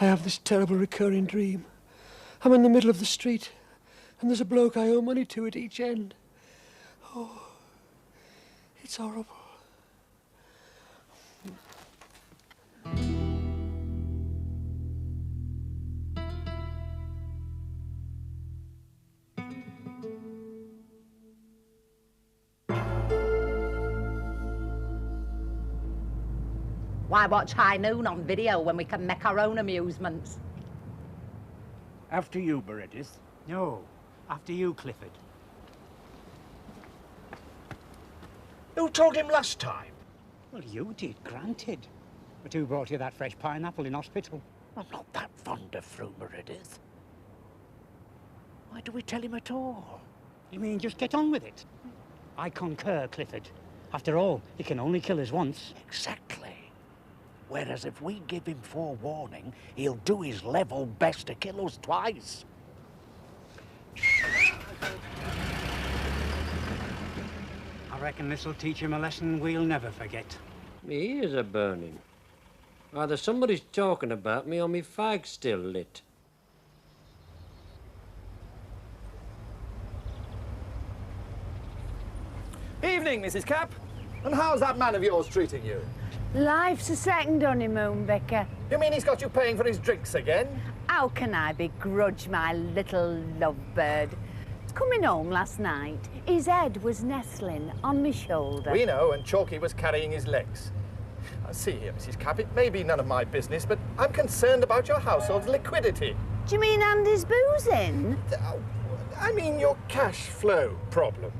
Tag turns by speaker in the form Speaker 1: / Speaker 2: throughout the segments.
Speaker 1: I have this terrible recurring dream. I'm in the middle of the street, and there's a bloke I owe money to at each end. Oh, it's horrible.
Speaker 2: Why watch High Noon on video when we can make our own amusements?
Speaker 3: After you, Meredith.
Speaker 4: No, after you, Clifford.
Speaker 3: Who told him last time?
Speaker 4: Well, you did, granted. But who brought you that fresh pineapple in hospital?
Speaker 3: I'm not that fond of fruit, Meredith. Why do we tell him at all?
Speaker 4: You mean just get on with it? I concur, Clifford. After all, he can only kill us once.
Speaker 3: Exactly. Whereas if we give him forewarning, he'll do his level best to kill us twice.
Speaker 4: I reckon this'll teach him a lesson we'll never forget.
Speaker 5: My ears are burning. Either somebody's talking about me or my fag's still lit.
Speaker 6: Evening, Mrs. Capp. And how's that man of yours treating you?
Speaker 7: Life's a second honeymoon, Vicar.
Speaker 6: You mean he's got you paying for his drinks again?
Speaker 7: How can I begrudge my little lovebird? Coming home last night, his head was nestling on my shoulder.
Speaker 6: We know, and Chalky was carrying his legs. See here, Mrs. Capp, it may be none of my business, but I'm concerned about your household's liquidity.
Speaker 7: Do you mean Andy's boozing?
Speaker 6: I mean your cash flow problem.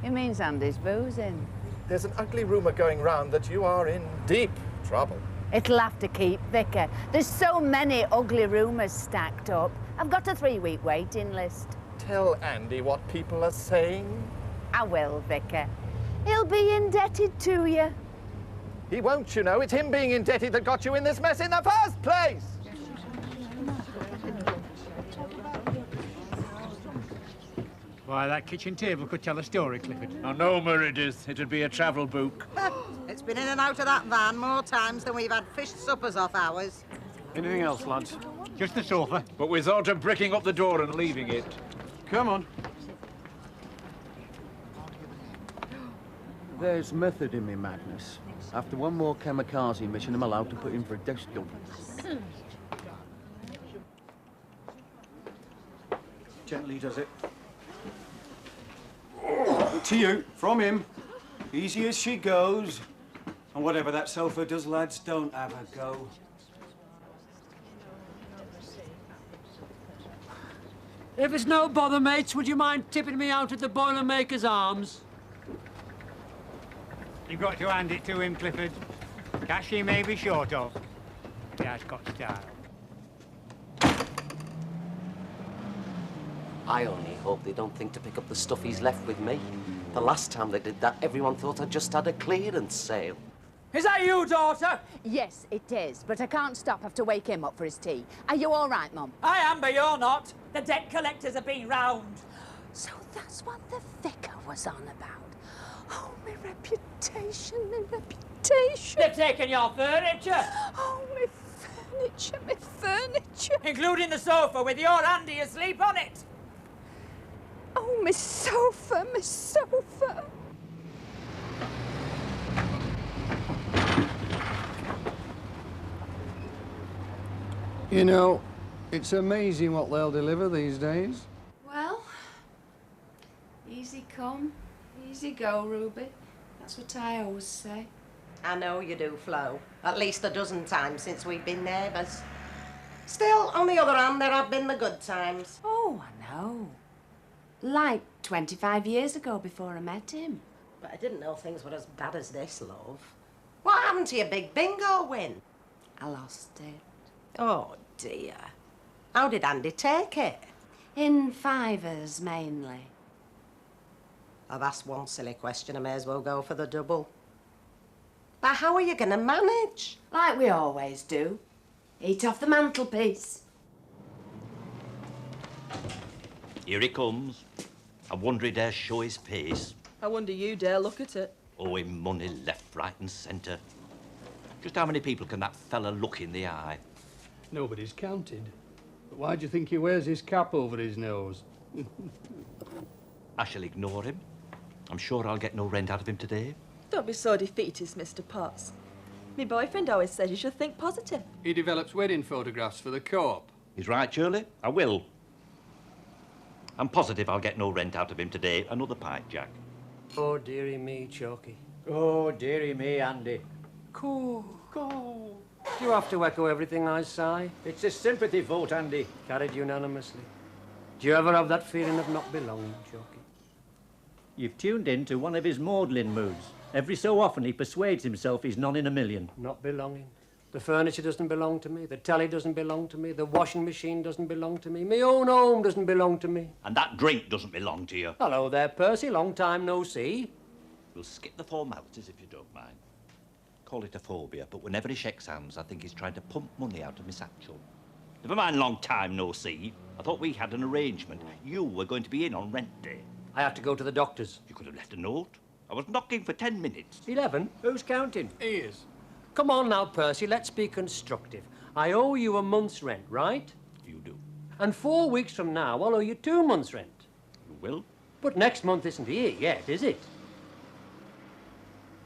Speaker 7: It means Andy's boozing.
Speaker 6: There's an ugly rumour going round that you are in deep trouble.
Speaker 7: It'll have to keep, Vicar. There's so many ugly rumours stacked up. I've got a 3-week waiting list.
Speaker 6: Tell Andy what people are saying.
Speaker 7: I will, Vicar. He'll be indebted to you.
Speaker 6: He won't, you know. It's him being indebted that got you in this mess in the first place.
Speaker 4: Why, that kitchen table could tell a story, Clifford.
Speaker 3: Oh, no, Meredith. It'd be a travel book.
Speaker 2: It's been in and out of that van more times than we've had fish suppers off ours.
Speaker 8: Anything else, lads?
Speaker 4: Just the sofa.
Speaker 3: But we thought of bricking up the door and leaving it.
Speaker 8: Come on. There's method in me madness. After one more kamikaze mission, I'm allowed to put in for a desk job. Gently does it. To you, from him. Easy as she goes. And whatever that sofa does, lads, don't have a go.
Speaker 5: If it's no bother, mates, would you mind tipping me out at the Boilermaker's Arms?
Speaker 4: You've got to hand it to him, Clifford. Cash he may be short of, but he has got style.
Speaker 9: I only hope they don't think to pick up the stuff he's left with me. The last time they did that, everyone thought I'd just had a clearance sale.
Speaker 5: Is that you, daughter?
Speaker 7: Yes, it is, but I can't stop. I have to wake him up for his tea. Are you all right, Mum?
Speaker 5: I am, but you're not. The debt collectors have been round.
Speaker 7: So that's what the vicar was on about. Oh, my reputation, my reputation.
Speaker 5: They've taken your furniture.
Speaker 7: Oh, my furniture, my furniture.
Speaker 5: Including the sofa with your Andy asleep on it.
Speaker 7: Oh, my sofa, my sofa.
Speaker 10: You know, it's amazing what they'll deliver these days.
Speaker 11: Well, easy come, easy go, Ruby. That's what I always say.
Speaker 2: I know you do, Flo. At least a dozen times since we've been neighbours. Still, on the other hand, there have been the good times.
Speaker 11: Oh, I know. Like 25 years ago before I met him.
Speaker 2: But I didn't know things were as bad as this, love. What happened to your big bingo win?
Speaker 11: I lost it.
Speaker 2: Oh, dear. How did Andy take it?
Speaker 11: In fivers, mainly.
Speaker 2: I've asked one silly question. I may as well go for the double. But how are you going to manage?
Speaker 11: Like we always do. Eat off the mantelpiece.
Speaker 12: Here he comes. I wonder he dare show his face.
Speaker 13: I wonder you dare look at it.
Speaker 12: Owing money left, right and centre. Just how many people can that fella look in the eye?
Speaker 10: Nobody's counted. But why do you think he wears his cap over his nose?
Speaker 12: I shall ignore him. I'm sure I'll get no rent out of him today.
Speaker 13: Don't be so defeatist, Mr. Potts. My boyfriend always says you should think positive.
Speaker 10: He develops wedding photographs for the co-op.
Speaker 12: He's right, Shirley. I will. I'm positive I'll get no rent out of him today. Another pint, Jack.
Speaker 5: Oh, dearie me, Chalky.
Speaker 3: Oh, dearie me, Andy.
Speaker 5: Cool. Do you have to echo everything I sigh?
Speaker 3: It's a sympathy vote, Andy.
Speaker 5: Carried unanimously. Do you ever have that feeling of not belonging, Chalky?
Speaker 3: You've tuned in to one of his maudlin moods. Every so often he persuades himself he's none in a million.
Speaker 5: Not belonging. The furniture doesn't belong to me. The telly doesn't belong to me. The washing machine doesn't belong to me. My own home doesn't belong to me.
Speaker 12: And that drink doesn't belong to you.
Speaker 5: Hello there, Percy. Long time no see.
Speaker 12: We'll skip the formalities if you don't mind. Call it a phobia, but whenever he shakes hands, I think he's trying to pump money out of my satchel. Never mind long time no see. I thought we had an arrangement. You were going to be in on rent day.
Speaker 5: I had to go to the doctor's.
Speaker 12: You could have left a note. I was knocking for 10 minutes.
Speaker 5: 11? Who's counting?
Speaker 10: He is.
Speaker 5: Come on now, Percy, let's be constructive. I owe you a month's rent, right?
Speaker 12: You do.
Speaker 5: And 4 weeks from now, I'll owe you 2 months' rent.
Speaker 12: You will?
Speaker 5: But next month isn't here yet, is it?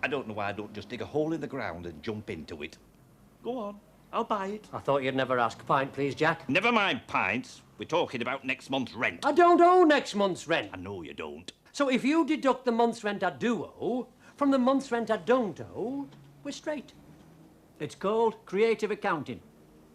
Speaker 12: I don't know why I don't just dig a hole in the ground and jump into it. Go on, I'll buy it.
Speaker 5: I thought you'd never ask. Pint, please, Jack.
Speaker 12: Never mind pints. We're talking about next month's rent.
Speaker 5: I don't owe next month's rent.
Speaker 12: I know you don't.
Speaker 5: So if you deduct the month's rent I do owe from the month's rent I don't owe, we're straight.
Speaker 3: It's called creative accounting.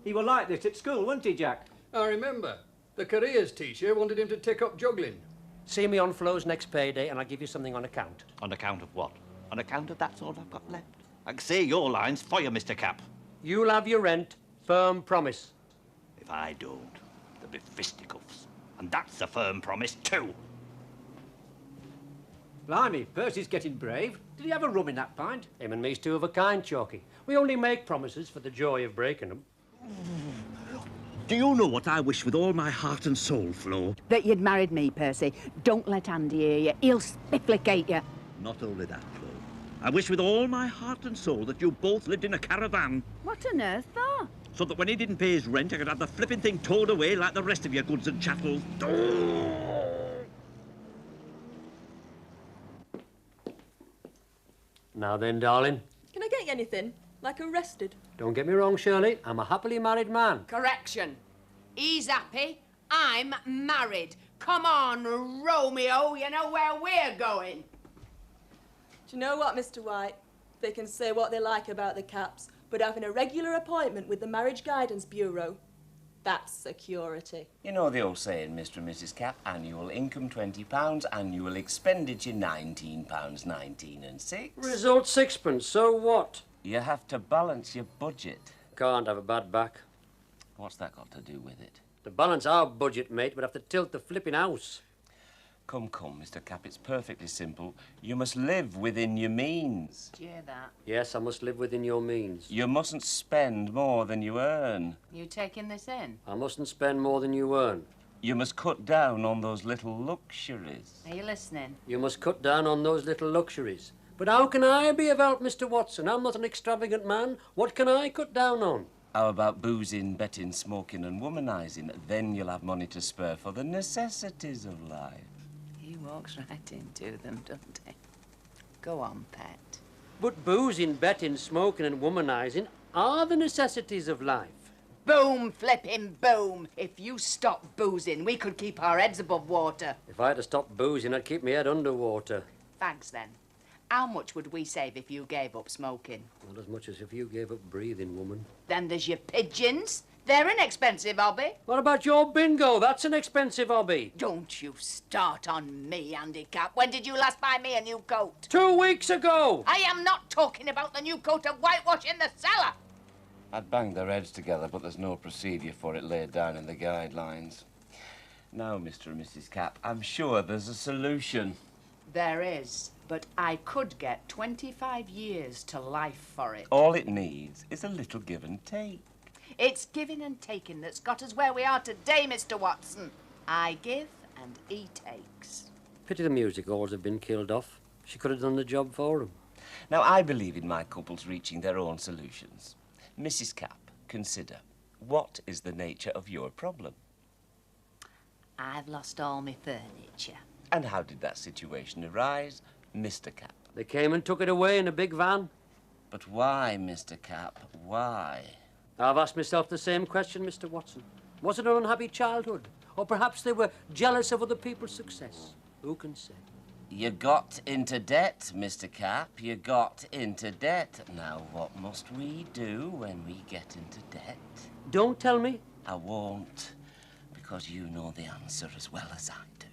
Speaker 3: He were like this at school, wasn't he, Jack?
Speaker 10: I remember. The careers teacher wanted him to take up juggling.
Speaker 5: See me on Flo's next payday and I'll give you something on account.
Speaker 12: On account of what? On account of that's all I've got left. I can say your lines for you, Mr. Capp.
Speaker 5: You'll have your rent. Firm promise.
Speaker 12: If I don't, there'll be fisticuffs. And that's a firm promise, too.
Speaker 3: Blimey, Percy's getting brave. Did he have a rum in that pint?
Speaker 5: Him and me's two of a kind, Chalky. We only make promises for the joy of breaking them.
Speaker 12: Do you know what I wish with all my heart and soul, Flo?
Speaker 7: That you'd married me, Percy. Don't let Andy hear you. He'll spifflicate you.
Speaker 12: Not only that, Flo. I wish with all my heart and soul that you both lived in a caravan.
Speaker 7: What on earth for?
Speaker 12: So that when he didn't pay his rent, I could have the flipping thing towed away like the rest of your goods and chattels.
Speaker 5: Now then, darling.
Speaker 13: Can I get you anything? Like arrested?
Speaker 5: Don't get me wrong, Shirley. I'm a happily married man.
Speaker 7: Correction. He's happy. I'm married. Come on, Romeo. You know where we're going.
Speaker 13: Do you know what, Mr. White? They can say what they like about the Capps, but having a regular appointment with the Marriage Guidance Bureau, that's security.
Speaker 14: You know the old saying, Mr. and Mrs. Capp, annual income £20, annual expenditure £19.19 and 6.
Speaker 5: Result sixpence, so what?
Speaker 14: You have to balance your budget.
Speaker 5: Can't have a bad back.
Speaker 14: What's that got to do with it?
Speaker 5: To balance our budget, mate, we'd have to tilt the flipping house.
Speaker 14: Come, Mr. Capp, it's perfectly simple. You must live within your means.
Speaker 7: Do you hear that?
Speaker 5: Yes, I must live within your means.
Speaker 14: You mustn't spend more than you earn.
Speaker 7: You taking this in?
Speaker 5: I mustn't spend more than you earn.
Speaker 14: You must cut down on those little luxuries.
Speaker 7: Are you listening?
Speaker 5: You must cut down on those little luxuries. But how can I be of help, Mr. Watson? I'm not an extravagant man. What can I cut down on?
Speaker 14: How about boozing, betting, smoking and womanising? Then you'll have money to spare for the necessities of life.
Speaker 7: He walks right into them, doesn't he? Go on, pet.
Speaker 5: But boozing, betting, smoking and womanising are the necessities of life.
Speaker 7: Boom, flipping boom. If you stop boozing, we could keep our heads above water.
Speaker 5: If I had to stop boozing, I'd keep my head underwater.
Speaker 7: Thanks, then. How much would we save if you gave up smoking?
Speaker 5: Not as much as if you gave up breathing, woman.
Speaker 7: Then there's your pigeons. They're an expensive hobby.
Speaker 5: What about your bingo? That's an expensive hobby.
Speaker 7: Don't you start on me, Andy Capp. When did you last buy me a new coat?
Speaker 5: 2 weeks ago.
Speaker 7: I am not talking about the new coat of whitewash in the cellar.
Speaker 14: I'd bang their heads together, but there's no procedure for it laid down in the guidelines. Now, Mr. and Mrs. Capp, I'm sure there's a solution.
Speaker 7: There is, but I could get 25 years to life for it.
Speaker 14: All it needs is a little give and take.
Speaker 7: It's giving and taking that's got us where we are today, Mr. Watson. I give and he takes.
Speaker 5: Pity the music halls have been killed off. She could have done the job for him.
Speaker 14: Now, I believe in my couples reaching their own solutions. Mrs. Capp, consider. what is the nature of your problem?
Speaker 7: I've lost all my furniture.
Speaker 14: And how did that situation arise, Mr. Capp?
Speaker 5: They came and took it away in a big van.
Speaker 14: But why, Mr. Capp? Why?
Speaker 5: I've asked myself the same question, Mr. Watson. Was it an unhappy childhood? Or perhaps they were jealous of other people's success? Who can say?
Speaker 14: You got into debt, Mr. Capp. You got into debt. Now, what must we do when we get into debt?
Speaker 5: Don't tell me.
Speaker 14: I won't, because you know the answer as well as I do.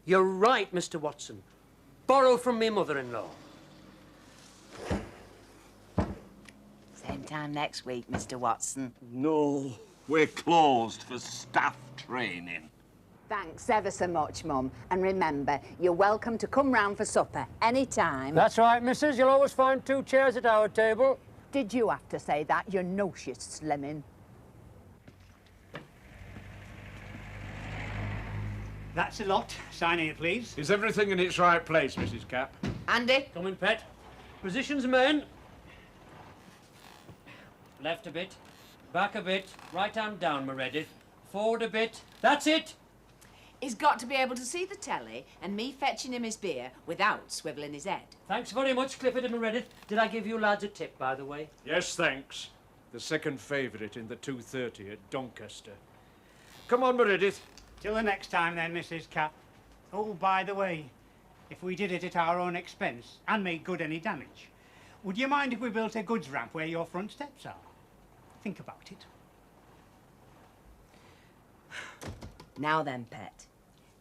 Speaker 5: You're right, Mr. Watson. Borrow from me mother-in-law.
Speaker 7: Same time next week, Mr. Watson.
Speaker 14: No, we're closed for staff training.
Speaker 7: Thanks ever so much, Mum. And remember, you're welcome to come round for supper any time.
Speaker 5: That's right, missus. You'll always find 2 chairs at our table.
Speaker 7: Did you have to say that? You know she's slimming.
Speaker 4: That's a lot. Sign here, please.
Speaker 8: Is everything in its right place, Mrs. Capp?
Speaker 7: Andy?
Speaker 5: Come in, pet. Positions, men. Left a bit, back a bit, right hand down, Meredith. Forward a bit. That's it.
Speaker 11: He's got to be able to see the telly and me fetching him his beer without swivelling his head.
Speaker 5: Thanks very much, Clifford and Meredith. Did I give you lads a tip, by the way?
Speaker 8: Yes, thanks. The second favourite in the 2:30 at Doncaster. Come on, Meredith.
Speaker 4: Till the next time then, Mrs. Capp. Oh, by the way, if we did it at our own expense and made good any damage, would you mind if we built a goods ramp where your front steps are? Think about it.
Speaker 11: Now then, pet.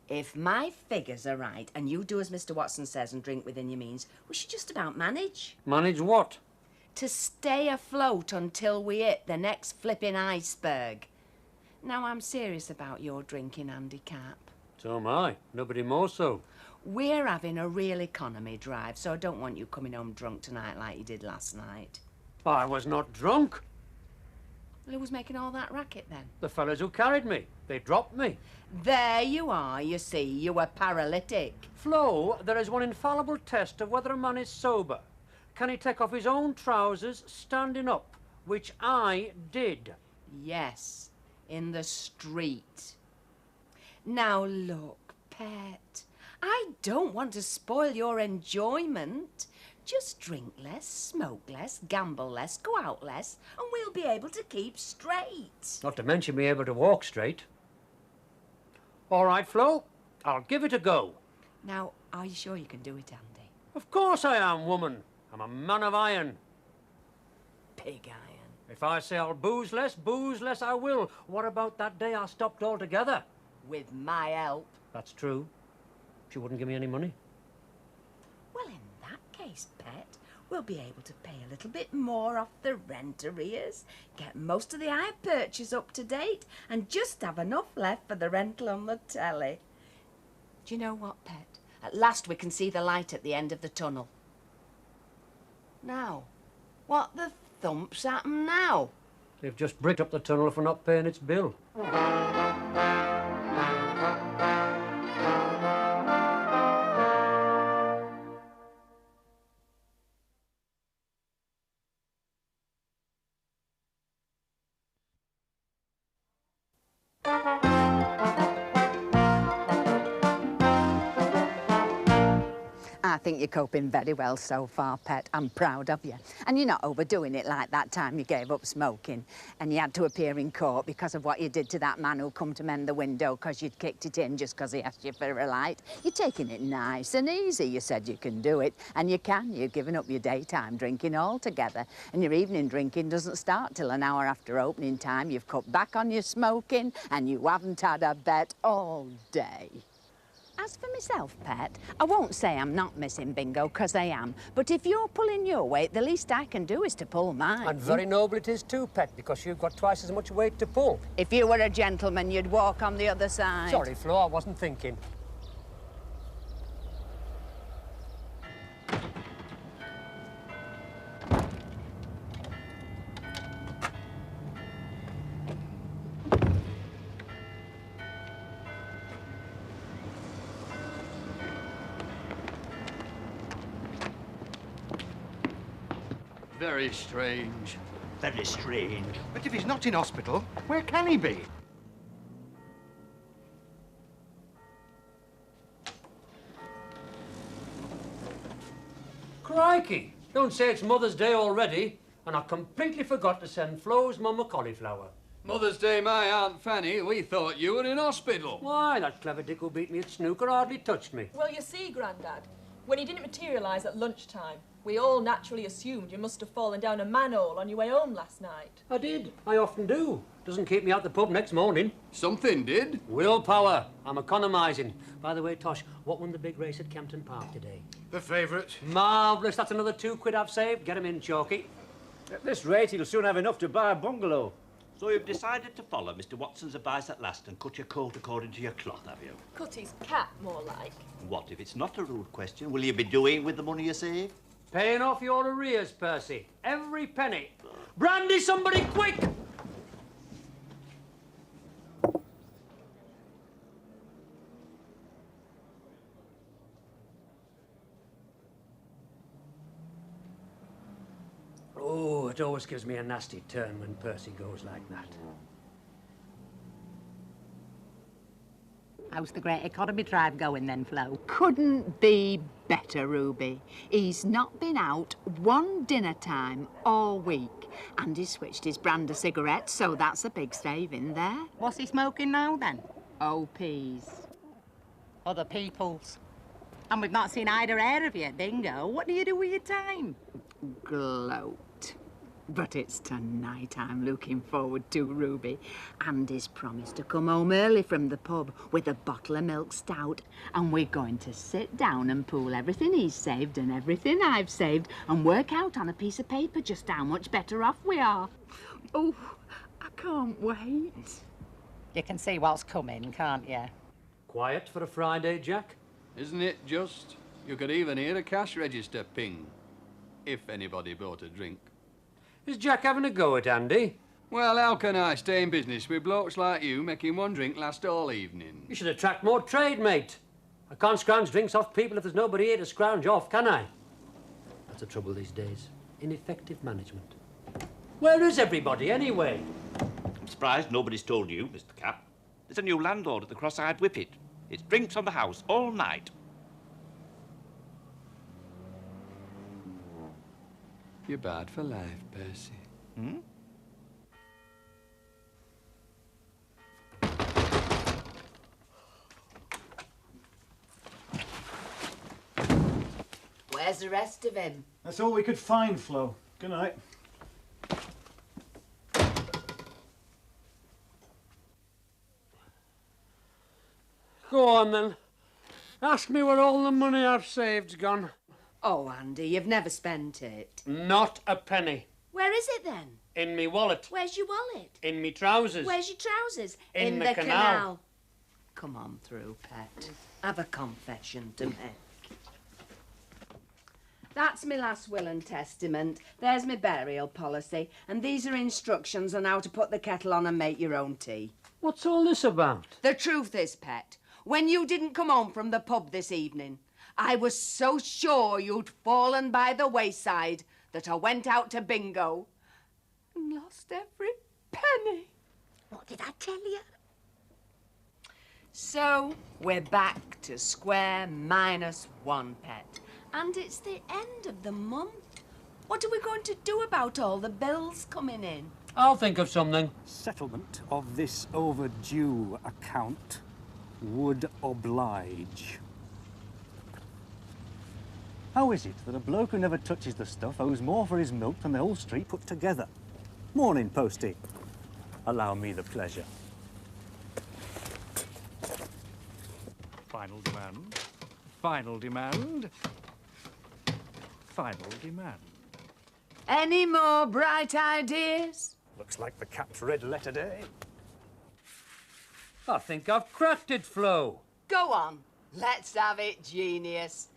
Speaker 11: If my figures are right and you do as Mr. Watson says and drink within your means, we should just about manage.
Speaker 5: Manage what?
Speaker 11: To stay afloat until we hit the next flipping iceberg. Now, I'm serious about your drinking, Andy Capp.
Speaker 5: So am I. Nobody more so.
Speaker 11: We're having a real economy drive, so I don't want you coming home drunk tonight like you did last night.
Speaker 5: I was not drunk.
Speaker 11: Well, who was making all that racket then?
Speaker 5: The fellas who carried me. They dropped me.
Speaker 11: There you are, you see. You were paralytic.
Speaker 5: Flo, there is one infallible test of whether a man is sober. Can he take off his own trousers standing up? Which I did.
Speaker 11: Yes, in the street. Now look, pet, I don't want to spoil your enjoyment. Just drink less, smoke less, gamble less, go out less, and we'll be able to keep straight.
Speaker 5: Not to mention be able to walk straight. All right, Flo, I'll give it a go.
Speaker 11: Now, are you sure you can do it, Andy?
Speaker 5: Of course I am, woman. I'm a man of iron.
Speaker 11: Pig iron.
Speaker 5: If I say I'll booze less I will. What about that day I stopped altogether?
Speaker 11: With my help.
Speaker 5: That's true. She wouldn't give me any money.
Speaker 11: Well, in that case, pet, we'll be able to pay a little bit more off the rent arrears, get most of the hire purchase up to date, and just have enough left for the rental on the telly. Do you know what, pet? At last we can see the light at the end of the tunnel. Now, what the thump's happened now?
Speaker 5: They've just bricked up the tunnel for not paying its bill.
Speaker 7: I think you're coping very well so far, pet. I'm proud of you. And you're not overdoing it like that time you gave up smoking and you had to appear in court because of what you did to that man who come to mend the window because you'd kicked it in just because he asked you for a light. You're taking it nice and easy. You said you can do it, and you can. You've given up your daytime drinking altogether, and your evening drinking doesn't start till an hour after opening time. You've cut back on your smoking, and you haven't had a bet all day. As for myself, pet, I won't say I'm not missing bingo, because I am. But if you're pulling your weight, the least I can do is to pull mine.
Speaker 5: And very noble it is too, pet, because you've got twice as much weight to pull.
Speaker 7: If you were a gentleman, you'd walk on the other side.
Speaker 5: Sorry, Flo, I wasn't thinking.
Speaker 15: Very strange.
Speaker 12: Very strange.
Speaker 6: But if he's not in hospital, where can he be?
Speaker 5: Crikey! Don't say it's Mother's Day already, and I completely forgot to send Flo's mum a cauliflower.
Speaker 10: Mother's Day, my Aunt Fanny. We thought you were in hospital.
Speaker 5: Why, that clever dick who beat me at snooker hardly touched me.
Speaker 13: Well, you see, Grandad, when he didn't materialise at lunchtime, we all naturally assumed you must have fallen down a manhole on your way home last night.
Speaker 5: I did. I often do. Doesn't keep me out the pub next morning.
Speaker 10: Something did.
Speaker 5: Willpower. I'm economising. By the way, Tosh, what won the big race at Kempton Park today?
Speaker 6: The favourite.
Speaker 5: Marvellous. That's another £2 I've saved. Get him in, Chalky.
Speaker 12: At this rate, he'll soon have enough to buy a bungalow. So you've decided to follow Mr. Watson's advice at last and cut your coat according to your cloth, have you?
Speaker 13: Cut his cap, more like.
Speaker 12: What if it's not a rude question? Will you be doing with the money you save?
Speaker 5: Paying off your arrears, Percy. Every penny. Brandy, somebody, quick! Oh, it always gives me a nasty turn when Percy goes like that.
Speaker 7: How's the great economy drive going then, Flo? Couldn't be better, Ruby. He's not been out one dinner time all week. And he switched his brand of cigarettes, so that's a big saving there.
Speaker 15: What's he smoking now, then?
Speaker 7: OPs.
Speaker 15: Other people's. And we've not seen either hair of you, bingo. What do you do with your time?
Speaker 7: Gloat. But it's tonight I'm looking forward to, Ruby. Andy's promised to come home early from the pub with a bottle of milk stout, and we're going to sit down and pool everything he's saved and everything I've saved and work out on a piece of paper just how much better off we are. Oh, I can't wait.
Speaker 15: You can see what's coming, can't you?
Speaker 5: Quiet for a Friday, Jack?
Speaker 10: Isn't it just? You could even hear a cash register ping, if anybody bought a drink.
Speaker 5: Is Jack having a go at Andy?
Speaker 10: Well, how can I stay in business with blokes like you making one drink last all evening?
Speaker 5: You should attract more trade, mate. I can't scrounge drinks off people if there's nobody here to scrounge off, can I? That's the trouble these days. Ineffective management. Where is everybody, anyway?
Speaker 12: I'm surprised nobody's told you, Mr. Capp. There's a new landlord at the Cross-Eyed Whippet. It's drinks on the house all night.
Speaker 10: You're bad for life, Percy.
Speaker 12: Hmm?
Speaker 11: Where's the rest of him?
Speaker 8: That's all we could find, Flo. Good night.
Speaker 5: Go on, then. Ask me where all the money I've saved's gone.
Speaker 11: Oh, Andy, you've never spent it.
Speaker 5: Not a penny.
Speaker 11: Where is it, then?
Speaker 5: In me wallet.
Speaker 11: Where's your wallet?
Speaker 5: In me trousers.
Speaker 11: Where's your trousers?
Speaker 5: In the canal.
Speaker 11: Come on through, pet. Have a confession to make. That's my last will and testament. There's my burial policy. And these are instructions on how to put the kettle on and make your own tea.
Speaker 5: What's all this about?
Speaker 11: The truth is, pet, when you didn't come home from the pub this evening, I was so sure you'd fallen by the wayside that I went out to bingo and lost every penny.
Speaker 15: What did I tell you?
Speaker 11: So, we're back to square -1, pet. And it's the end of the month. What are we going to do about all the bills coming in?
Speaker 5: I'll think of something.
Speaker 16: Settlement of this overdue account would oblige. How is it that a bloke who never touches the stuff owes more for his milk than the whole street put together? Morning, Postie. Allow me the pleasure.
Speaker 17: Final demand. Final demand. Final demand.
Speaker 11: Any more bright ideas?
Speaker 16: Looks like the Capp's red letter day.
Speaker 5: I think I've cracked it, Flo.
Speaker 11: Go on. Let's have it, genius.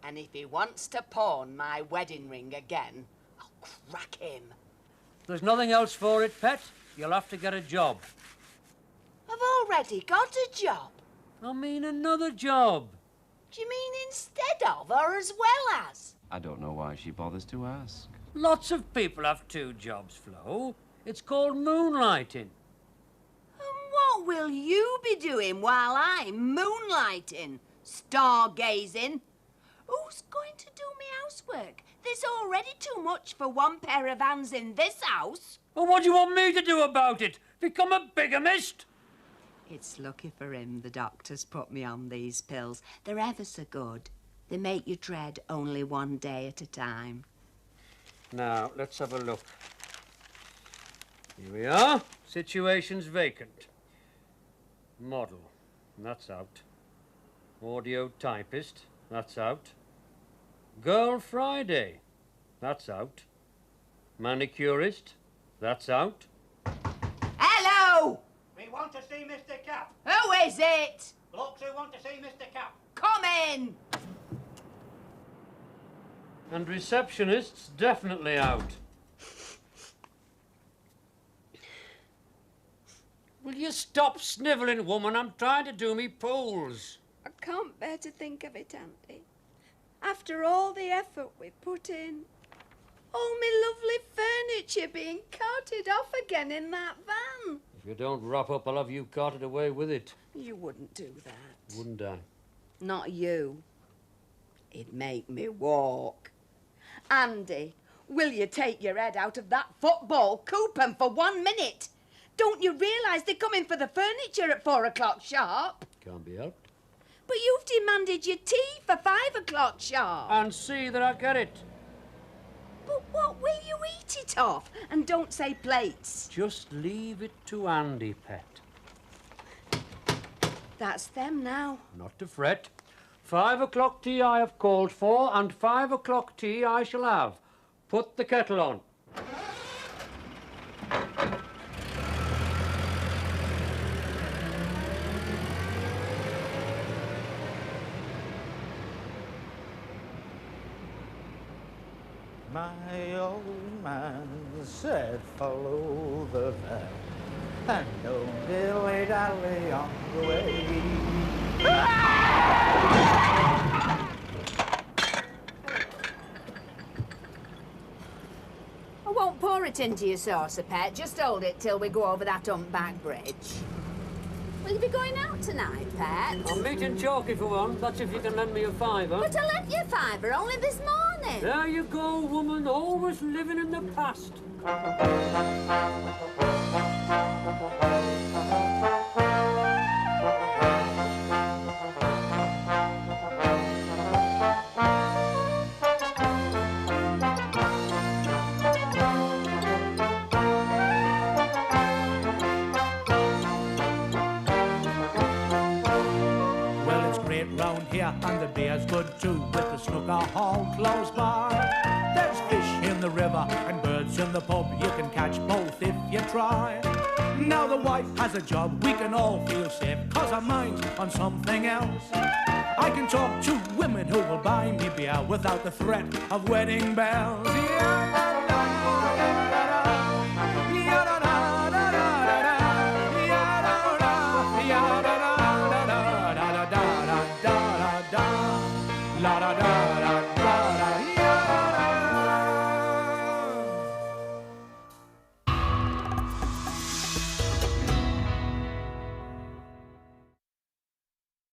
Speaker 11: And if he wants to pawn my wedding ring again, I'll crack him.
Speaker 5: There's nothing else for it, pet. You'll have to get a job.
Speaker 11: I've already got a job.
Speaker 5: I mean another job.
Speaker 11: Do you mean instead of or as well as?
Speaker 14: I don't know why she bothers to ask.
Speaker 5: Lots of people have 2 jobs, Flo. It's called moonlighting.
Speaker 11: And what will you be doing while I'm moonlighting? Stargazing? Who's going to do me housework? There's already too much for one pair of hands in this house.
Speaker 5: Well, what do you want me to do about it? Become a bigamist?
Speaker 11: It's lucky for him the doctor's put me on these pills. They're ever so good. They make you tread only one day at a time.
Speaker 5: Now, let's have a look. Here we are. Situation's vacant. Model. That's out. Audio typist. That's out. Girl Friday. That's out. Manicurist. That's out.
Speaker 11: Hello!
Speaker 4: We want to see Mr. Capp.
Speaker 11: Who is it?
Speaker 4: Blokes who want to see Mr. Capp.
Speaker 11: Come in!
Speaker 5: And receptionists definitely out. Will you stop snivelling, woman? I'm trying to do me pools.
Speaker 11: I can't bear to think of it, Auntie. After all the effort we put in, all my lovely furniture being carted off again in that van.
Speaker 5: If you don't wrap up, I'll have you carted away with it.
Speaker 11: You wouldn't do that.
Speaker 5: Wouldn't I?
Speaker 11: Not you. It'd make me walk. Andy, will you take your head out of that football coupon for 1 minute? Don't you realise they're coming for the furniture at 4 o'clock sharp?
Speaker 5: Can't be helped.
Speaker 11: But you've demanded your tea for 5 o'clock sharp.
Speaker 5: And see that I get it.
Speaker 11: But what will you eat it off? And don't say plates.
Speaker 5: Just leave it to Andy, pet.
Speaker 11: That's them now.
Speaker 5: Not to fret. 5 o'clock tea I have called for, and 5 o'clock tea I shall have. Put the kettle on.
Speaker 18: My old man said follow the van and don't dilly-dally on the way.
Speaker 7: I won't pour it into your saucer, Pet. Just hold it till we go over that humpback bridge. Will you be going out tonight, Pet?
Speaker 5: I'm meeting Chalky for one. That's if you can lend me a fiver.
Speaker 7: But I lent you a fiver only this morning.
Speaker 5: There you go, woman. Always living in the past.
Speaker 19: And the beer's good too, with the snooker hall close by. There's fish in the river and birds in the pub. You can catch both if you try. Now the wife has a job, we can all feel safe, cause our mind's on something else. I can talk to women who will buy me beer without the threat of wedding bells. La da da da da da.